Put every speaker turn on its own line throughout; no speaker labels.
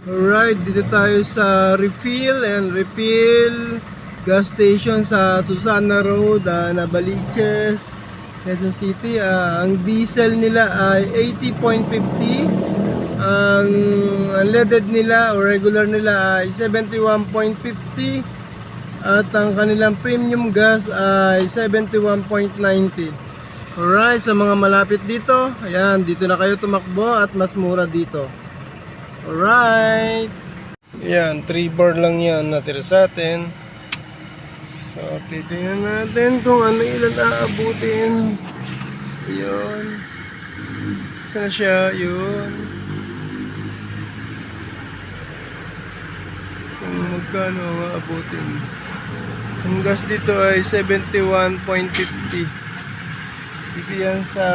Alright, dito tayo sa refill and refill gas station sa Susana Road, Navaliches, Quezon City. Ang diesel nila ay 80.50. Ang unleaded nila o regular nila ay 71.50. At ang kanilang premium gas ay 71.90. Alright, sa mga malapit dito, ayan, dito na kayo tumakbo at mas mura dito. Alright, yan, 3 bar lang yan natira sa atin. So titingnan natin kung ano ilan aabutin. Yun, sana siya, yun, kung magkano aabutin. Ang gas dito ay 71.50. dito yan sa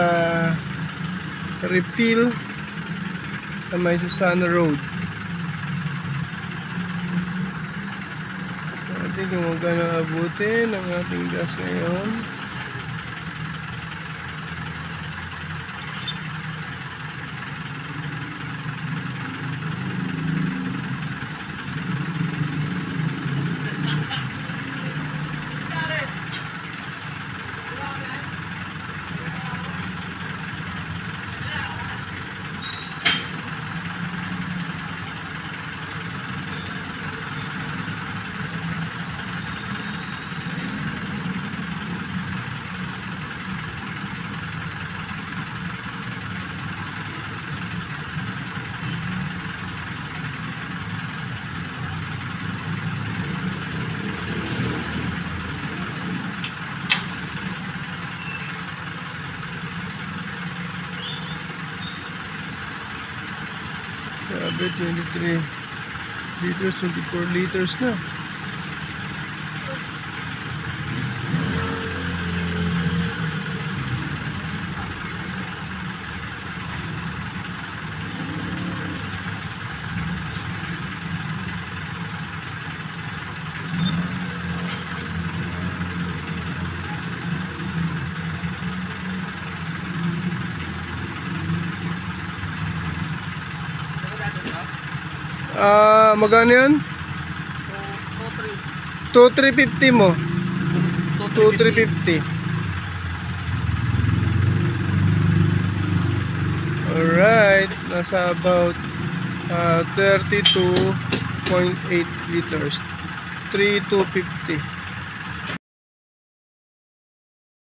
refill sa may Susana Road. Natin kung magkano abutin ang ating gas ngayon. Grabe, 23 liters, 24 liters na. Magkano yun? 2,350 mo. 2,350. Alright, nasa about 32.8 liters. 3,250.